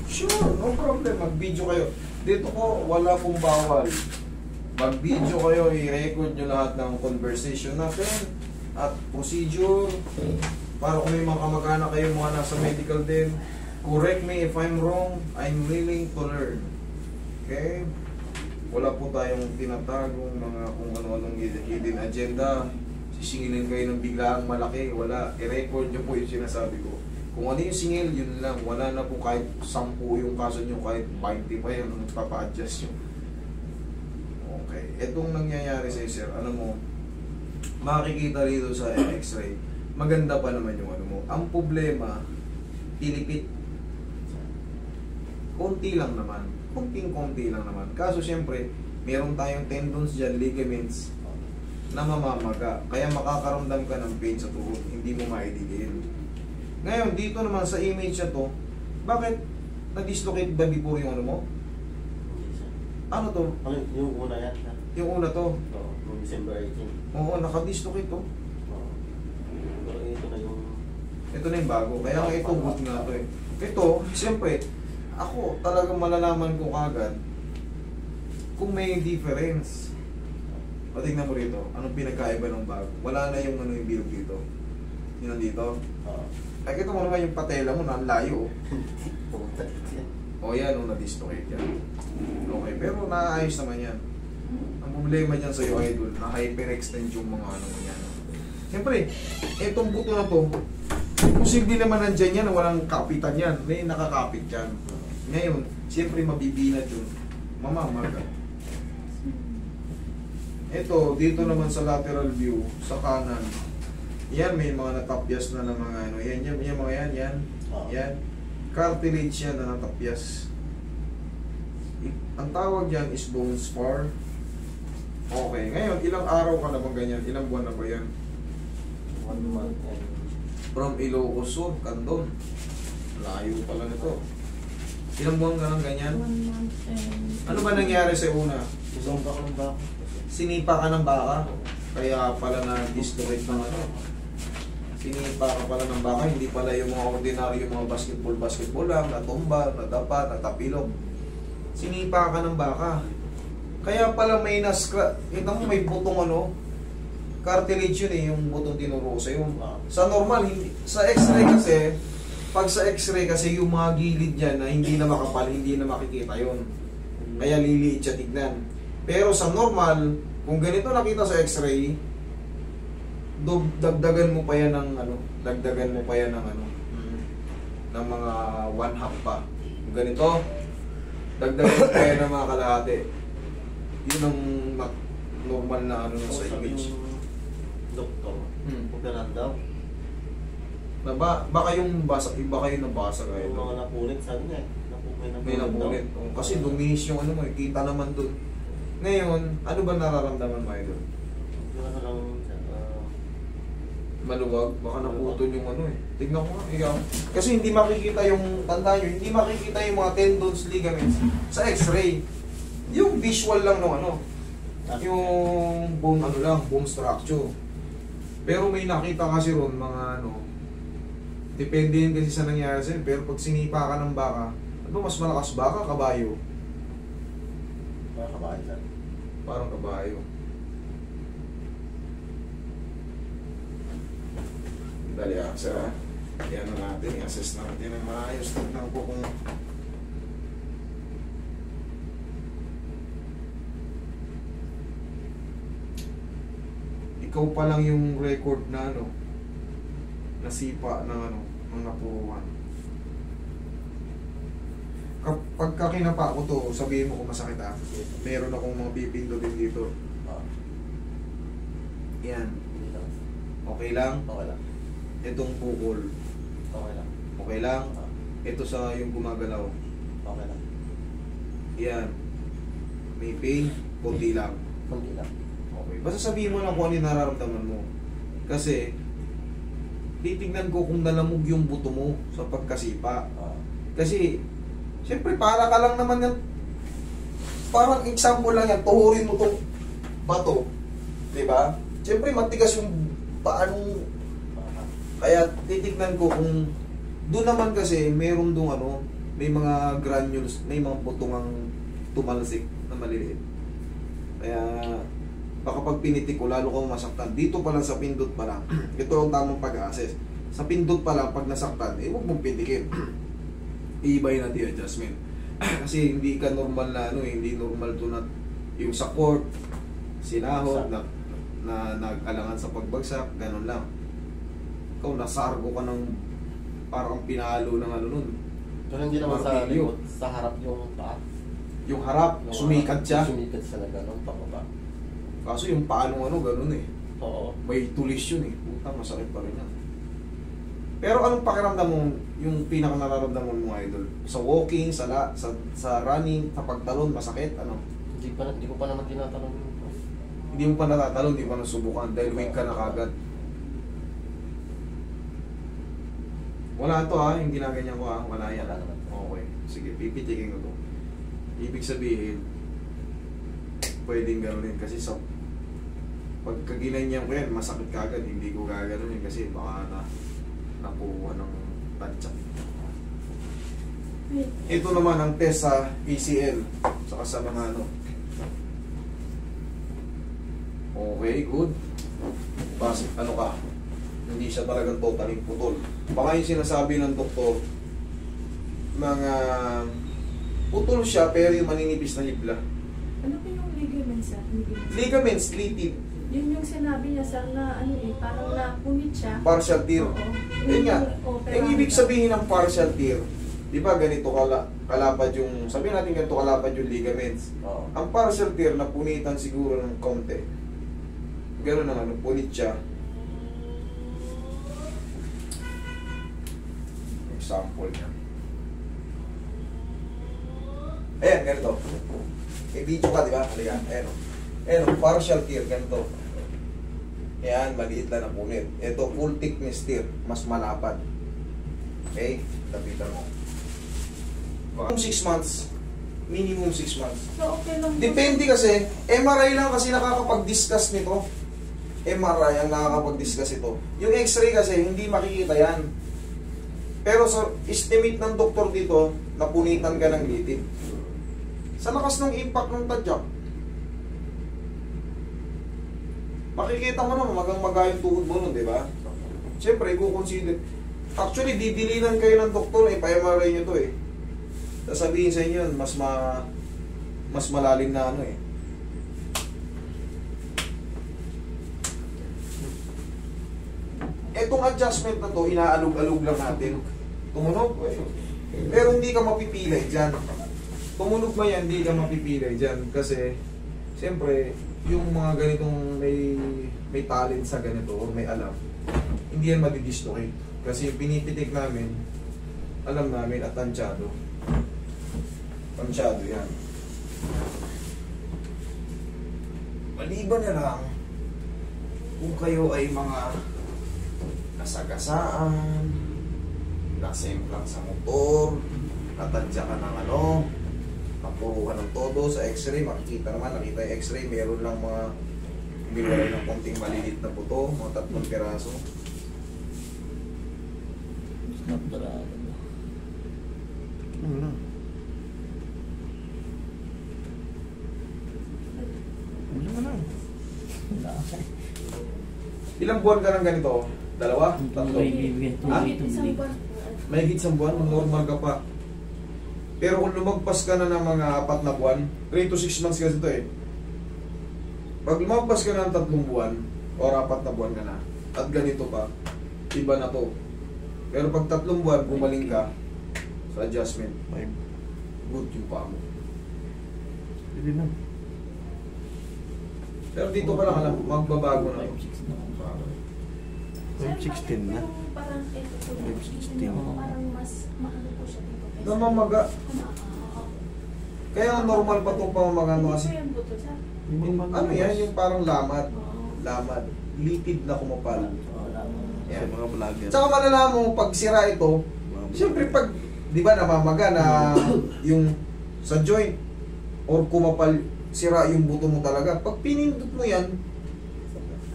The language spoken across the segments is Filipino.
Sure, no problem. Mag-video kayo. Dito po, wala pong bawal. Mag-video kayo, i-record nyo lahat ng conversation natin at procedure. Para kung may mga kamag-anak kayo, mga nasa medical din, correct me if I'm wrong, I'm willing to learn. Okay? Wala po tayong tinatagong mga kung ano-anong hidden agenda. Sisingilin kayo ng biglaang malaki. Wala. I-record nyo po yung sinasabi ko. Kung ano yung singil, yun lang. Wala na po kahit 10 yung kaso nyo, kahit 20 pa yun, magpapa-adjust nyo. Okay. Itong nangyayari sa sir, ano mo, makikita rito sa x-ray, maganda pa naman yung ano mo. Ang problema, pilipit. Konti lang naman. Konting-konti lang naman. Kaso siyempre, meron tayong tendons dyan, ligaments, na mamamaga. Kaya makakaramdam ka ng pain sa tuhod. Hindi mo maidigil. Ngayon, dito naman sa image na to, bakit na-dislocate ba before yung ano mo? Ano to? Yung una yan. Yung una to? Oo, noong December 18. Oo, naka-dislocate to. Oo. Pero ito na yung... Ito na yung bago. Kaya nga ito, boot nga to eh. Ito, siyempre, ako talagang malalaman ko kagad kung may difference. Patingnan mo rito, anong pinagkaiba ng bago? Wala na yung ano yung bilog dito. Yun nandito. Oo. Ay, kita mo naman yung patela mo na ang layo. Pumunta dito yan. O yan, na-dislocate yan. Okay, pero naayos naman yan. Ang problema dyan sa'yo, idol, na hyperextend yung mga ano mo yan. Siyempre, itong buto na to, posible naman nandyan yan na walang kapitan yan. May nakakapit yan. Ngayon, siyempre mabibinat yun. Mamamaga. Ito, dito naman sa lateral view, sa kanan, yan, may mga natapyas na ng mga ano. Yan, yan mga yan. Yan. Cartilage yan na natapyas. Ang tawag yan is bone spar. Okay, ngayon, ilang araw ka na bang ganyan? Ilang buwan na ba yan? 1 month and... From Ilocos Sur, Candon. Layo pala nito. Ilang buwan ka ng ganyan? 1 month and... Ano ba nangyari sa una? Isang ba kung ba? Sinipa ka ng baka? Kaya pala na-dislocate ng ano? Sinipa ka pala ng baka, hindi pala yung mga ordinaryo mga basketball lang, natumba, nadapa, natapilok. Sinipa ka ng baka. Kaya pala may na-scratch. Ito mo may butong ano, cartilage yun eh, yung butong tinuro ko sa'yo. Sa normal, hindi, sa x-ray kasi, pag sa x-ray kasi yung mga gilid dyan na hindi na makapal, hindi na makikita yun. Kaya liliit siya tignan. Pero sa normal, kung ganito nakita sa x-ray, dagdagan mo pa yan ng ano, dagdagan mo pa yan ng ano, ng mga 1/2 pa. Kung ganito, dagdagan mo pa yan ng mga kalahati. Yun ang normal na ano sa image. Doktor, operahan daw. Na baka yung basa, iba kayo nabasa kayo. Yung mga napunit, sabi niya eh. May napunit. Kasi dumihis yung ano mo, kita naman dun. Ngayon, ano ba nararamdaman mo doon? Yung lang, Maluwag, baka naputol yung ano eh. Tignan ko nga, ikaw. Kasi hindi makikita yung, tanda nyo, hindi makikita yung mga tendons, ligaments sa x-ray. Yung visual lang ng ano, yung bone ano lang, bone structure. Pero may nakita kasi ron mga ano, depende yun kasi sa nangyari sa'yo. Pero pag sinipa ka ng baka, ano mas malakas baka, kabayo? mga kabahay lang. Parang kabayo. Dali sir ha. Yan na natin, i-assess natin ang maayos. Tignan ko kung ikaw pa lang yung record na ano, nasipa ng ano, ng napuruan. Pagka kinapa ko to, sabihin mo kung masakit ha. Meron akong mga pipindutin dito. Yan. Okay lang? Okay lang. Itong bukol. Okay lang. Okay lang? Ito sa yung gumagalaw. Okay lang. Yan. May pain, kunti lang. Kunti lang. Okay. Basta sabihin mo lang kung ano yung nararamdaman mo. Kasi, titignan ko kung nalamog yung buto mo sa pagkasipa. Kasi, siyempre para ka lang naman yan. Parang example lang yan, tuhurin mo itong bato. Diba? Siyempre matigas yung paanong. Kaya titignan ko kung doon naman kasi meron dong ano, may mga granules, may mga butungang tumalsik na maliliit. Kaya baka pag pinitik ko, lalo kang masaktan. Dito pa lang sa pindot pa lang, ito ang tamang pag-assess. Sa pindot pa lang, pag nasaktan, huwag mong pintikin. Iibayin natin yung adjustment. Kasi hindi ka normal na hindi normal to na yung support, sinahod, na nag-alangan sa pagbagsak, ganun lang. Ikaw, nasargo ka ng parang pinalo ng nun. Pero hindi naman sa Martilyo. likod, sa harap yung paa. Yung harap, sumikat siya. Sumikat siya na gano'n, pababa. Kaso yung paanong ganun eh. Oo. May tulis yun eh. Puta, masakit pa rin yan. Pero anong pakiramdam mo, yung pinaka nararamdaman mo, idol? Sa walking, sa running, sa pagtalon, masakit? Ano? Hindi ko pa naman tinatanong yun. Hindi mo pa natatalon, hindi mo pa nasubukan dahil weak ka na kagad. Wala to ha, yung ginaganyan ko ha, wala yan. Wala naman. Okay, sige, pipitikin ko to. Ibig sabihin, pwedeng gano'n kasi sa pagka ginanyan ko yan, masakit kagad, hindi ko gagano'n kasi baka napuha ng tadyak. Ito naman ang test sa ACL, saka sa mga Okay, good. Basta, ka? Hindi siya talagang totally putol. Baka yung sinasabi ng doktor, mga putol siya pero yung maninipis na hibla. Ano ba yung ligaments, sir? Ligaments, litid. Yun yung sinabi niya, sir, na parang napunit siya. Partial tear. Oo. Yun nga. Opera Ang ibig sabihin ng partial tear, di ba ganito kalapad yung, sabihin natin ganito kalapad yung ligaments. Oo. Ang partial tear, napunitan siguro ng konti. Gano'n naman, punit siya. Example niya. Ayan, ganito. May video ka, di ba? Halika, ayan o. Ayan o, partial tear, ganito. Ayan, maliit lang na punit. Ito, full thickness tear, mas malapad. Okay? Tapitan mo. Minimum 6 months. Minimum 6 months. So, okay lang. Depende kasi, MRI lang kasi nakakapag-discuss nito. MRI ang nakakapag-discuss ito. Yung X-ray kasi, hindi makikita yan. Pero sa estimate ng doktor dito, napunitan ka ng litid. Sa lakas ng impact ng tadyak, makikita mo naman magang-maga yung tuhod mo nun, di ba? Siyempre, i-consider. Actually, didilinan kayo ng doktor, pa-MRI nyo to eh. Sasabihin sa inyo yun, mas malalim na Etong adjustment na to, inaalog-alog lang natin. Tumunog. Pero hindi ka mapipilay dyan. Tumunog ba yan, hindi ka mapipilay dyan. Kasi, siyempre, yung mga ganitong may talent sa ganito, o may alam, hindi yan madidislocate. Kasi pinipitik namin, alam namin at tansyado. Tansyado yan. Maliban na lang, kung kayo ay mga nasagasaan, nasemplang sa motor, natadya ka ng napuruhan ng todo sa x-ray, makikita naman, nakita yung x-ray, meron lang mga umiwalay ng konting malilit na buto, mga 3 piraso. Ilang buwan ka ng ganito? 2? 3? Isang buwan. May isang buwan, normal ka pa. Pero kung lumagpas ka na ng mga 4 na buwan, 3 to 6 months kasi ito eh. Pag lumagpas ka na ng 3 buwan, or 4 na buwan ka na, at ganito pa, iba na to. Pero pag 3 buwan, gumaling ka sa adjustment, good yung pa mo. Pero dito pa lang, magbabago na. 516 na. Parang ito po. 516. Parang mas maano po siya dito. Namamaga. Kaya normal pa itong pamamagano kasi. Ano yan? Yung parang lamad. Lamad. Litid na kumapal. Sa mga vlogger. Tsaka malalaman mo, pag sira ito, siyempre pag, di ba namamaga na yung sa joint or kumapal, sira yung buto mo talaga. Pag pinindot mo yan,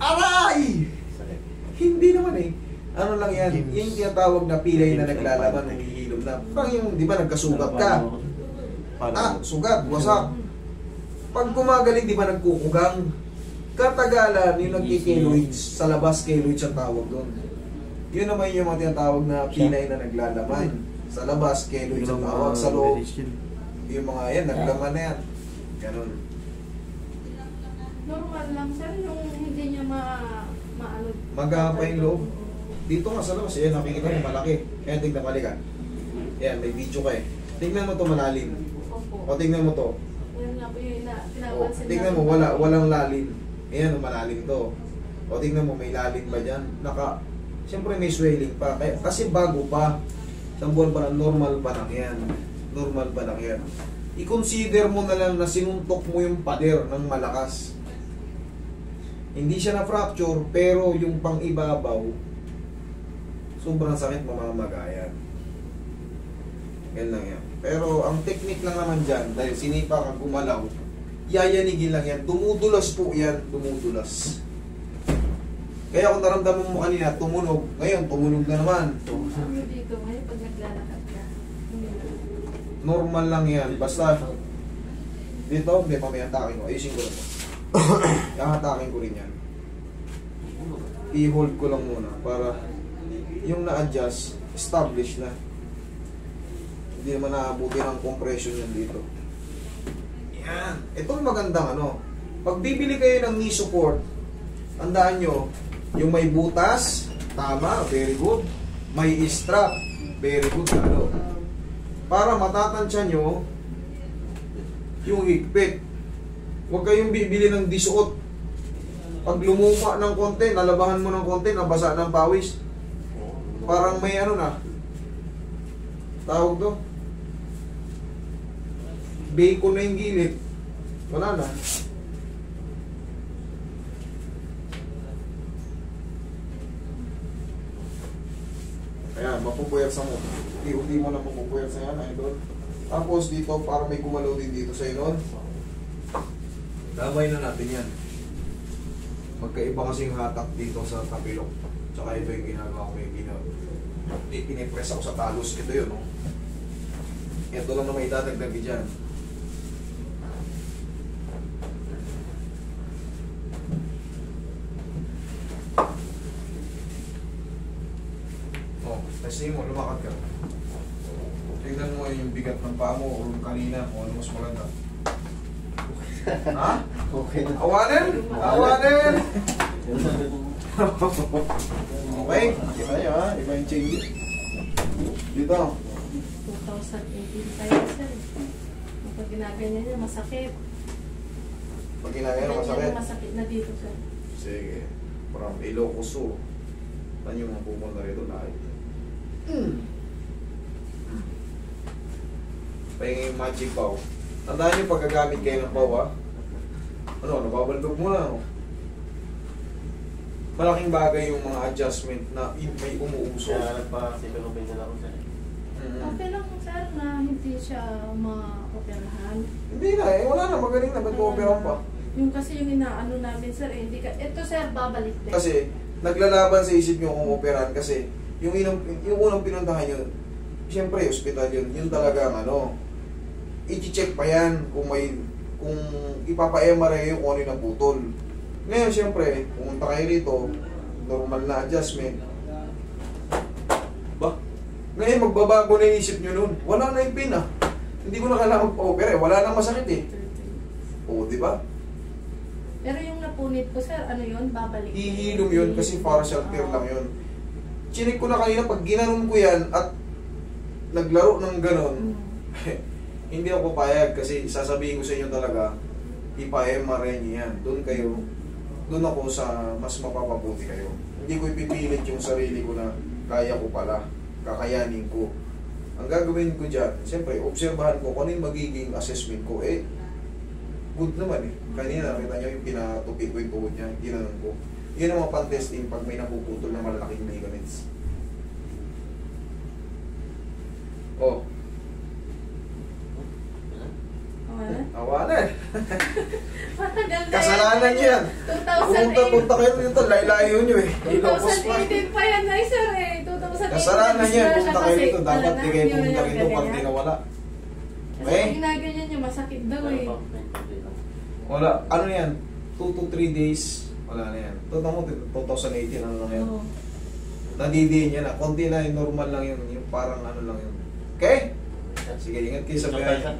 aray! Hindi naman eh. Ano lang yan, yung tinatawag na pilay na naglalaban, nahihilo nahihilom na. Parang yung, di ba, nagkasugat ka. Sugat, wasak. Pag gumagaling, di ba, nagkukugang. Katagalan, yung nagkikeloids, sa labas keloids ang tawag doon. Yun naman yung mga tinatawag na pinay na naglalaman. Sa labas, keloids ang tawag. Sa loob, yung mga yan, naglaman na yan. Ganun. Normal lang sir, yung hindi niya maano. Magapa yung loob. Dito nga sa labas, yan, nakikita mo malaki. Kaya tignan balikan. Yan, may video ka eh. Tignan mo to malalim. Opo. O tignan mo to. Yan nga po yung O, pinapansin tignan mo, walang lalim. Ayan, malalim to. O tignan mo, may lalim ba dyan? Siyempre may swelling pa. Kasi bago pa. Isang buwan pa lang, normal pa lang yan. Normal pa lang yan. I-consider mo na lang na sinuntok mo yung pader ng malakas. Hindi siya na-fracture, pero yung pang-ibabaw, sobrang sakit, mamamagayan. Yan lang yan. Pero ang technique lang naman dyan, dahil sinipa kang gumalaw, yayanigin lang yan. Dumudulas po yan, dumudulas. Kaya kung naramdaman mo kanina, tumunog. Ngayon, tumunog na naman. Ano dito ngayon pag naglalakad ka? Normal lang yan. Basta, dito, hindi pa may hatakin ko. Ayusin ko lang po. Hahatakin ko rin yan. I-hold ko lang muna para yung na-adjust, establish na. Hindi naman naabuti ng compression yan dito. Yan. Itong magandang ano, pag bibili kayo ng knee support, tandaan nyo, yung may butas, tama, very good. May strap, very good. Ano? Para matatansya nyo yung higpit. Huwag kayong bibili ng disuot. Pag lumupa ng konti, nalabahan mo ng konti, nabasa ng pawis. Parang may ano na. Tawag to. Bacon na yung gilid. Wala na. Ayan, mapupuyersa mo. Unti mo na mapupuyersa yan, idol. Tapos dito, para may gumalaw din dito sa inon. Damay na natin yan. Magkaiba kasi yung hatak dito sa tapilok. Tsaka ito yung ginagawa ko yung pinipress ako sa talos. Ito yun, no? Ito lang na may dadagdag dyan. Kasi mo, lumakad ka. Tignan mo yung bigat ng paa mo o yung kanina kung ano mas maganda. Ha? Okay na. Awanin! Awanin! Okay? Kita nyo ha? Iba yung change. Dito. 2018 pa yun sir. Kapag ginaganyan niya, masakit. Pag ginagaya na masakit. Masakit na dito sir. Sige. From Ilocos Sur. Saan yung mga pupunta rito lahat? Pahingin yung magic bow. Tandaan nyo pag gagamit kayo ng bow ha. Ano, nababaldog mo na. Malaking bagay yung mga adjustment na may umuuso. Kaya nagpa-second opinion ako sir. Okay lang sir na hindi siya ma-operahan. Hindi na eh, wala na, magaling na, ba't mo-operahan pa? Yung kasi yung inaano namin sir, hindi ka, ito sir, babalik din. Kasi, naglalaban sa isip nyo kung operahan kasi, yung unang pinuntahan nyo, siyempre, hospital yun, yun talaga ano, i-check pa yan kung ipapa-MRI yung kung ano yung naputol. Ngayon, siyempre, pumunta kayo rito, normal na adjustment. Ba? Ngayon, magbabago na yung isip nyo nun. Wala na yung pain ah. Hindi ko na kailangan magpa-opera eh. Wala na masakit eh. Oo, di ba? Pero yung napunit ko sir, ano yun, babalik. Hihilom yun kasi partial tear lang yun. Chinik ko na kanina, pag ginanon ko yan at naglaro ng ganon, hindi ako papayag kasi sasabihin ko sa inyo talaga, ipa-MRI niyo yan. Doon ako sa mas mapapabuti kayo. Hindi ko ipipilit yung sarili ko na kaya ko pala, kakayanin ko. Ang gagawin ko dyan, siyempre, obserbahan ko kung ano yung magiging assessment ko. Eh, good naman eh. Kanina, nakita nyo yung pinatupi ko yung tuhod niya, ginanon ko. Yun ang mga pan-testing pag may napuputol na malalaking ligaments. Oh. Awanan. Matagal na Kasalanan niyo yan. 2008. Punta kayo dito, layo nyo eh. 2018 pa yan ay sir eh. 2018 Kasalanan niya, punta kayo dito. Dapat di kayo yun punta yung rito pag ganyan. di nawala. Kasi Okay? pag ginaganyan niya, masakit daw Ano eh. pa? May complete lang. Wala. Ano na yan? 2 to 3 days. Wala na yan. Totoo mo, 2018, ano lang yan. Oo. Nadidiin niya na. Konti na, yung normal lang yun. Yung parang ano lang yun. Okay? Sige, ingat kayo sa Ito biyahe. tayo sa